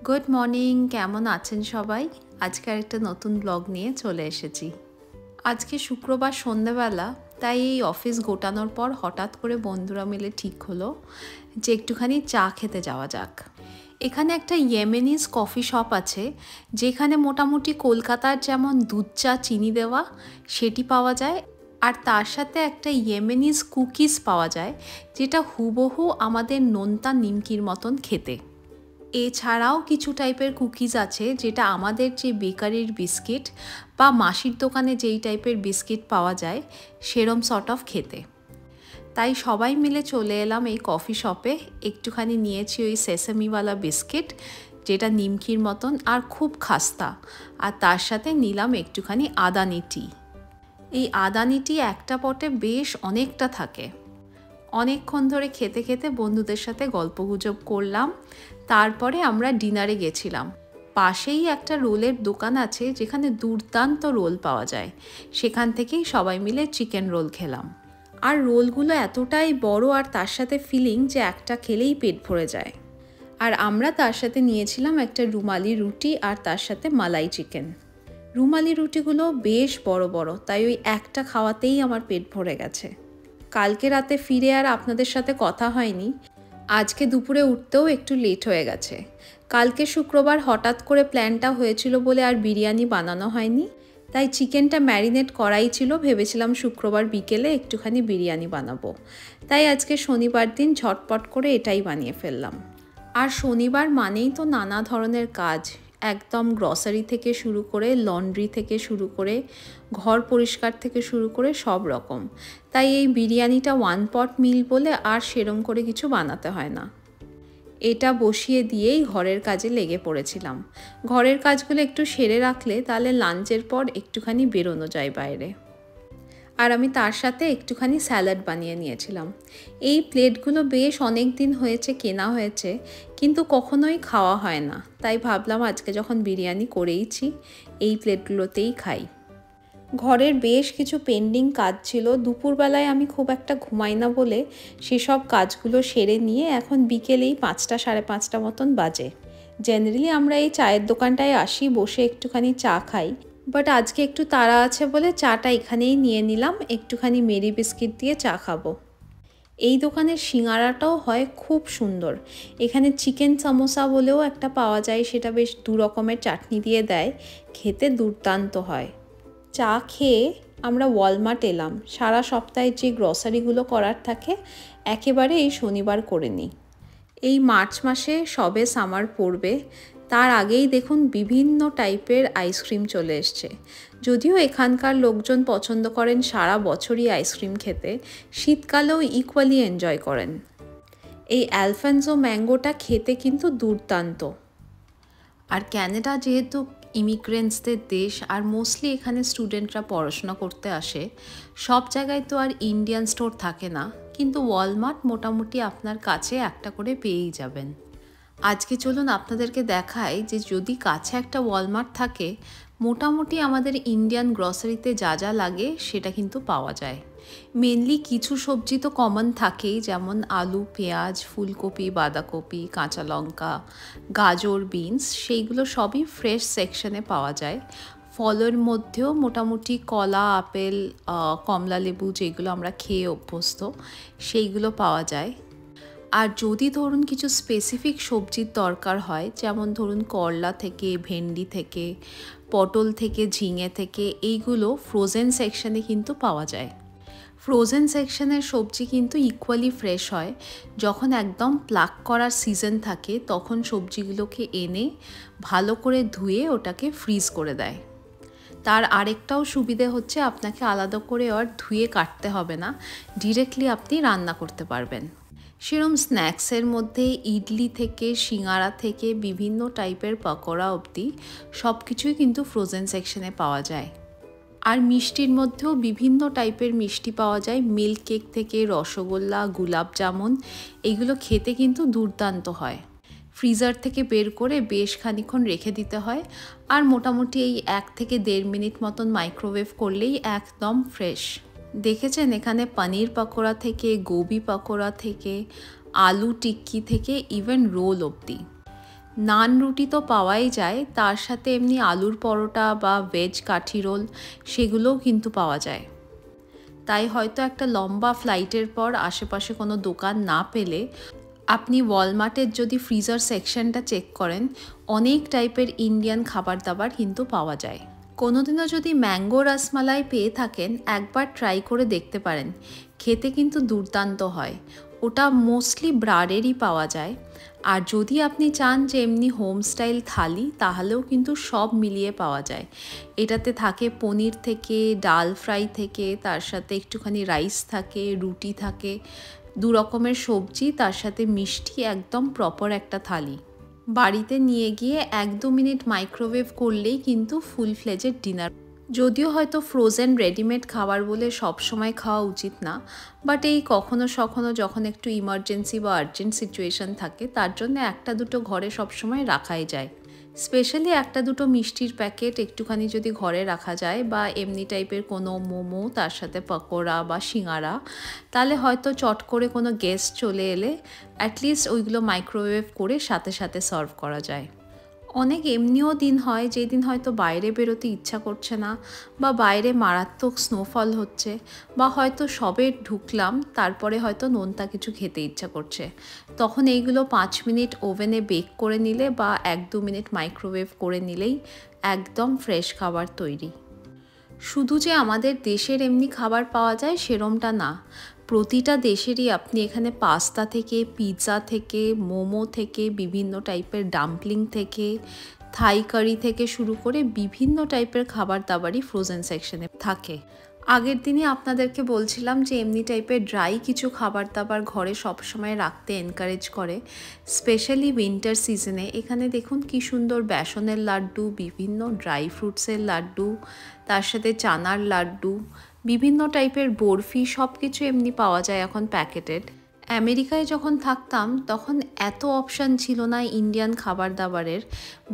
Good morning, কেমন আছেন সবাই? আজকে একটা নতুন ব্লগ নিয়ে চলে এসেছি। আজকে শুক্রবার সন্ধ্যাবেলা, তাই এই অফিস গোটানোর পর হঠাৎ করে বন্ধুরা মিলে ঠিক হলো যে একটুখানি চা খেতে যাওয়া যাক। এখানে একটা ইয়েমেনিজ কফি শপ আছে, যেখানে মোটামুটি কলকাতার যেমন দুধ চা চিনি দেওয়া সেটি পাওয়া যায়, আর তার সাথে একটা ইয়েমেনিজ কুকিজ পাওয়া যায়, যেটা হুবহু আমাদের নোনতা নিমকির মতন খেতে। এছাড়াও কিছু টাইপের কুকিজ আছে যেটা আমাদের যে বেকারির বিস্কিট বা মাসির দোকানে যেই টাইপের বিস্কিট পাওয়া যায় সেরম সর্ট অফ খেতে। তাই সবাই মিলে চলে এলাম এই কফি শপে। একটুখানি নিয়েছি ওই সেসামিওয়ালা বিস্কিট, যেটা নিমকির মতন আর খুব খাস্তা, আর তার সাথে নিলাম একটুখানি আদানি টি। এই আদানি টি একটা পটে বেশ অনেকটা থাকে। অনেকক্ষণ ধরে খেতে খেতে বন্ধুদের সাথে গল্পগুজব করলাম। তারপরে আমরা ডিনারে গেছিলাম। পাশেই একটা রোলের দোকান আছে যেখানে দুর্দান্ত রোল পাওয়া যায়, সেখান থেকেই সবাই মিলে চিকেন রোল খেলাম। আর রোলগুলো এতটাই বড় আর তার সাথে ফিলিং যে একটা খেলেই পেট ভরে যায়। আর আমরা তার সাথে নিয়েছিলাম একটা রুমালি রুটি আর তার সাথে মালাই চিকেন। রুমালি রুটিগুলো বেশ বড় বড়, তাই ওই একটা খাওয়াতেই আমার পেট ভরে গেছে। কালকে রাতে ফিরে আর আপনাদের সাথে কথা হয়নি। আজকে দুপুরে উঠতেও একটু লেট হয়ে গেছে। কালকে শুক্রবার হঠাৎ করে প্ল্যানটা হয়েছিল বলে আর বিরিয়ানি বানানো হয়নি, তাই চিকেনটা ম্যারিনেট করাই ছিল। ভেবেছিলাম শুক্রবার বিকেলে একটুখানি বিরিয়ানি বানাবো, তাই আজকে শনিবার দিন ঝটপট করে এটাই বানিয়ে ফেললাম। আর শনিবার মানেই তো নানা ধরনের কাজ, একদম গ্রসারি থেকে শুরু করে লন্ড্রি থেকে শুরু করে ঘর পরিষ্কার থেকে শুরু করে সব রকম। তাই এই বিরিয়ানিটা ওয়ান পট মিল বলে আর সেরম করে কিছু বানাতে হয় না। এটা বসিয়ে দিয়েই ঘরের কাজে লেগে পড়েছিলাম। ঘরের কাজগুলো একটু সেরে রাখলে তাহলে লাঞ্চের পর একটুখানি বেরোনো যায় বাইরে। আর আমি তার সাথে একটুখানি স্যালাড বানিয়ে নিয়েছিলাম। এই প্লেটগুলো বেশ অনেক দিন হয়েছে কেনা হয়েছে, কিন্তু কখনোই খাওয়া হয় না, তাই ভাবলাম আজকে যখন বিরিয়ানি করেইছি এই প্লেটগুলোতেই খাই। ঘরের বেশ কিছু পেন্ডিং কাজ ছিল। দুপুরবেলায় আমি খুব একটা ঘুমাই না বলে সেসব কাজগুলো সেরে নিয়ে এখন বিকেলেই 5টা সাড়ে 5টা মতন বাজে। জেনারেলি আমরা এই চায়ের দোকানটায় আসি, বসে একটুখানি চা খাই, বাট আজকে একটু তাড়া আছে বলে চাটা এখানেই নিয়ে নিলাম। একটুখানি মেরি বিস্কিট দিয়ে চা খাবো। এই দোকানের সিঙ্গারাটাও হয় খুব সুন্দর। এখানে চিকেন সামোসা বলেও একটা পাওয়া যায়, সেটা বেশ 2 রকমের চাটনি দিয়ে দেয়, খেতে দুর্দান্ত হয়। চা খেয়ে আমরা ওয়ালমার্ট এলাম। সারা সপ্তাহে যে গ্রসারিগুলো করার থাকে একেবারে এই শনিবার করে নিই। এই মার্চ মাসে সবে সামার পড়বে, তার আগেই দেখুন বিভিন্ন টাইপের আইসক্রিম চলে এসছে। যদিও এখানকার লোকজন পছন্দ করেন সারা বছরই আইসক্রিম খেতে, শীতকালেও ইকুয়ালি এনজয় করেন। এই অ্যালফেন্সো ম্যাঙ্গোটা খেতে কিন্তু দুর্দান্ত। আর ক্যানাডা যেহেতু ইমিগ্রেন্টসদের দেশ আর মোস্টলি এখানে স্টুডেন্টরা পড়াশোনা করতে আসে, সব জায়গায় তো আর ইন্ডিয়ান স্টোর থাকে না, কিন্তু ওয়ালমার্ট মোটামুটি আপনার কাছে একটা করে পেয়েই যাবেন। আজকে চলুন আপনাদেরকে দেখাই যে যদি কাছে একটা ওয়ালমার্ট থাকে, মোটামুটি আমাদের ইন্ডিয়ান গ্রসারিতে যা যা লাগে সেটা কিন্তু পাওয়া যায়। মেনলি কিছু সবজি তো কমন থাকেই, যেমন আলু, পেঁয়াজ, ফুলকপি, বাঁধাকপি, কাঁচা লঙ্কা, গাজর, বিনস, সেইগুলো সবই ফ্রেশ সেকশনে পাওয়া যায়। ফলের মধ্যেও মোটামুটি কলা, আপেল, কমলা লেবু, যেগুলো আমরা খেয়ে অভ্যস্ত, সেইগুলো পাওয়া যায়। আর যদি ধরুন কিছু স্পেসিফিক সবজির দরকার হয়, যেমন ধরুন করলা থেকে, ভেন্ডি থেকে, পটল থেকে, ঝিঙে থেকে, এইগুলো ফ্রোজেন সেকশনে কিন্তু পাওয়া যায়। ফ্রোজেন সেকশনের সবজি কিন্তু ইকুয়ালি ফ্রেশ হয়। যখন একদম প্লাক করার সিজন থাকে তখন সবজিগুলোকে এনে ভালো করে ধুয়ে ওটাকে ফ্রিজ করে দেয়। তার আরেকটাও সুবিধে হচ্ছে আপনাকে আলাদা করে আর ধুয়ে কাটতে হবে না, ডিরেক্টলি আপনি রান্না করতে পারবেন। সেরকম স্ন্যাক্সের মধ্যে ইডলি থেকে, সিঙ্গারা থেকে, বিভিন্ন টাইপের পকোড়া অবধি সব কিছুই কিন্তু ফ্রোজেন সেকশনে পাওয়া যায়। আর মিষ্টির মধ্যেও বিভিন্ন টাইপের মিষ্টি পাওয়া যায়, মিল্ক কেক থেকে রসগোল্লা, গুলাব জামুন, এগুলো খেতে কিন্তু দুর্দান্ত হয়। ফ্রিজার থেকে বের করে বেশ খানিক্ষণ রেখে দিতে হয়, আর মোটামুটি এই 1 থেকে 1.5 মিনিট মতন মাইক্রোওয়েভ করলেই একদম ফ্রেশ। দেখেছেন এখানে পনির পকোড়া থেকে, গোবি পকোড়া থেকে, আলু টিক্কি থেকে, ইভেন রোল অবধি। নান রুটি তো পাওয়াই যায়, তার সাথে এমনি আলুর পরোটা বা ভেজ কাঠি রোল সেগুলোও কিন্তু পাওয়া যায়। তাই হয়তো একটা লম্বা ফ্লাইটের পর আশেপাশে কোনো দোকান না পেলে আপনি ওয়ালমার্টের যদি ফ্রিজার সেকশনটা চেক করেন, অনেক টাইপের ইন্ডিয়ান খাবার দাবার কিন্তু পাওয়া যায়। কোনোদিনও যদি ম্যাঙ্গো রসমালাই পেয়ে থাকেন, একবার ট্রাই করে দেখতে পারেন, খেতে কিন্তু দুর্দান্ত হয়। ওটা মোস্টলি ব্রাডেরই পাওয়া যায়। আর যদি আপনি চান যে এমনি হোম স্টাইল থালি, তাহলেও কিন্তু সব মিলিয়ে পাওয়া যায়। এটাতে থাকে পনির থেকে, ডাল ফ্রাই থেকে, তার সাথে একটুখানি রাইস থাকে, রুটি থাকে, 2 রকমের সবজি, তার সাথে মিষ্টি, একদম প্রপার একটা থালি। বাড়িতে নিয়ে গিয়ে 1-2 মিনিট মাইক্রোওয়েভ করলেই কিন্তু ফুল ফ্লেজেড ডিনার। যদিও হয়তো ফ্রোজেন রেডিমেড খাবার বলে সব সময় খাওয়া উচিত না, বাট এই কখনো সখনো যখন একটু ইমার্জেন্সি বা আর্জেন্ট সিচুয়েশন থাকে, তার জন্য 1-2 ঘরে সবসময় রাখাই যায়। স্পেশালি 1-2 মিষ্টির প্যাকেট একটুখানি যদি ঘরে রাখা যায়, বা এমনি টাইপের কোনো মোমো, তার সাথে পকোড়া বা সিঙ্গারা, তাহলে হয়তো চট করে কোনো গেস্ট চলে এলে অ্যাটলিস্ট ওইগুলো মাইক্রোওয়েভ করে সাথে সাথে সার্ভ করা যায়। অনেক এমনিও দিন হয় যেদিন হয়তো বাইরে বেরোতে ইচ্ছা করছে না, বা বাইরে মারাত্মক স্নোফল হচ্ছে, বা হয়তো সবে ঢুকলাম তারপরে হয়তো নোনতা কিছু খেতে ইচ্ছা করছে। তখন এইগুলো 5 মিনিট ওভেনে বেক করে নিলে বা 1-2 মিনিট মাইক্রোওয়েভ করে নিলেই একদম ফ্রেশ খাবার তৈরি। শুধু যে আমাদের দেশের এমনি খাবার পাওয়া যায় সেরমটা না, প্রতিটা দেশেরই আপনি এখানে পাস্তা থেকে, পিৎজা থেকে, মোমো থেকে, বিভিন্ন টাইপের ডাম্পলিং থেকে, থাই কারি থেকে শুরু করে বিভিন্ন টাইপের খাবার দাবারই ফ্রোজেন সেকশনে থাকে। আগের দিনই আপনাদেরকে বলছিলাম যে এমনি টাইপের ড্রাই কিছু খাবার দাবার ঘরে সবসময় রাখতে এনকারেজ করে, স্পেশালি উইন্টার সিজনে। এখানে দেখুন কি সুন্দর বেসনের লাড্ডু, বিভিন্ন ড্রাই ফ্রুটসের লাড্ডু, তার সাথে চানার লাড্ডু, বিভিন্ন টাইপের বরফি, সব কিছু এমনি পাওয়া যায় এখন প্যাকেটেড। আমেরিকায় যখন থাকতাম তখন এত অপশান ছিল না ইন্ডিয়ান খাবার দাবারের,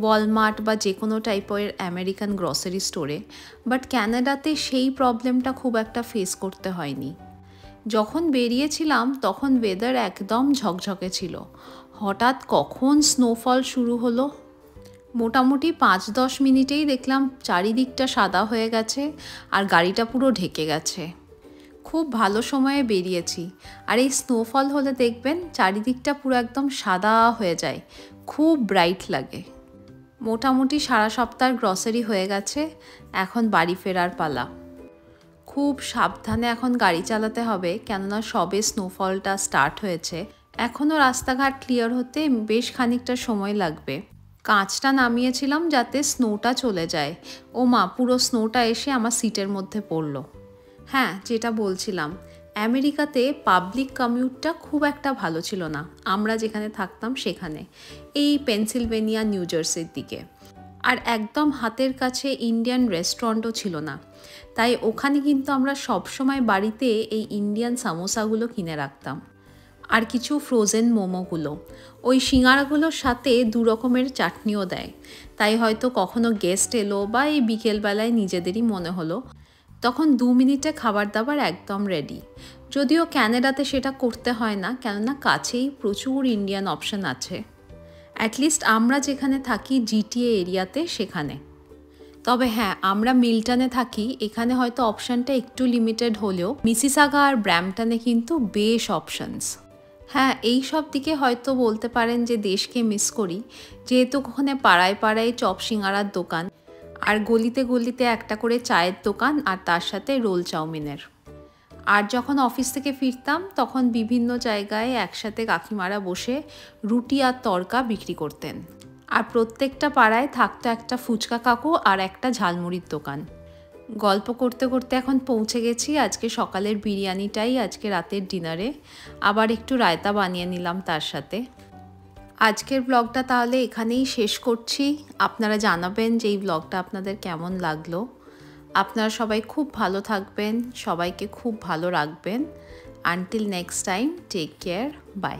ওয়ালমার্ট বা যে কোনো টাইপের আমেরিকান গ্রসারি স্টোরে, বাট ক্যানাডাতে সেই প্রবলেমটা খুব একটা ফেস করতে হয়নি। যখন বেরিয়েছিলাম তখন ওয়েদার একদম ঝকঝকে ছিল, হঠাৎ কখন স্নোফল শুরু হলো, মোটামুটি 5-10 মিনিটেই দেখলাম চারিদিকটা সাদা হয়ে গেছে আর গাড়িটা পুরো ঢেকে গেছে। খুব ভালো সময়ে বেরিয়েছি। আর এই স্নোফল হলে দেখবেন চারিদিকটা পুরো একদম সাদা হয়ে যায়, খুব ব্রাইট লাগে। মোটামুটি সারা সপ্তাহের গ্রসারি হয়ে গেছে, এখন বাড়ি ফেরার পালা। খুব সাবধানে এখন গাড়ি চালাতে হবে, কেননা সবে স্নোফলটা স্টার্ট হয়েছে। এখনও রাস্তাঘাট ক্লিয়ার হতে বেশ খানিকটা সময় লাগবে। কাঁচটা নামিয়েছিলাম যাতে স্নোটা চলে যায়। ও মা, পুরো স্নোটা এসে আমার সিটের মধ্যে পড়লো। হ্যাঁ, যেটা বলছিলাম, আমেরিকাতে পাবলিক কমিউটটা খুব একটা ভালো ছিল না আমরা যেখানে থাকতাম সেখানে, এই পেনসিলভেনিয়া, নিউ জার্সির দিকে। আর একদম হাতের কাছে ইন্ডিয়ান রেস্টুরেন্টও ছিল না, তাই ওখানে কিন্তু আমরা সবসময় বাড়িতে এই ইন্ডিয়ান সামোসাগুলো কিনে রাখতাম, আর কিছু ফ্রোজেন মোমোগুলো। ওই সিঙ্গারাগুলোর সাথে 2 রকমের চাটনিও দেয়, তাই হয়তো কখনো গেস্ট এলো বা এই বিকেলবেলায় নিজেদেরই মনে হলো, তখন 2 মিনিটে খাবার দাবার একদম রেডি। যদিও ক্যানাডাতে সেটা করতে হয় না, কেননা কাছেই প্রচুর ইন্ডিয়ান অপশন আছে, অ্যাটলিস্ট আমরা যেখানে থাকি জিটিএ এরিয়াতে সেখানে। তবে হ্যাঁ, আমরা মিল্টনে থাকি, এখানে হয়তো অপশানটা একটু লিমিটেড হলেও মিসিসাগা আর ব্র্যাম্পটনে কিন্তু বেশ অপশানস। হ্যাঁ, এই সব দিকে হয়তো বলতে পারেন যে দেশকে মিস করি, যেহেতু ওখানে পাড়ায় পাড়ায় চপ সিঙ্গারার দোকান, আর গলিতে গলিতে একটা করে চায়ের দোকান, আর তার সাথে রোল চাউমিনের। আর যখন অফিস থেকে ফিরতাম তখন বিভিন্ন জায়গায় একসাথে কাকিমারা বসে রুটি আর তড়কা বিক্রি করতেন, আর প্রত্যেকটা পাড়ায় থাকতো একটা ফুচকা কাকু আর একটা ঝালমুড়ির দোকান। গল্প করতে করতে এখন পৌঁছে গেছি আজকে সকালের বিরিয়ানিটাই আজকে রাতের ডিনারে, আবার একটু রায়তা বানিয়ে নিলাম তার সাথে। আজকের ব্লগটা তাহলে এখানেই শেষ করছি। আপনারা জানাবেন যে এই ব্লগটা আপনাদের কেমন লাগলো। আপনারা সবাই খুব ভালো থাকবেন, সবাইকে খুব ভালো রাখবেন। Until next time, take care, by.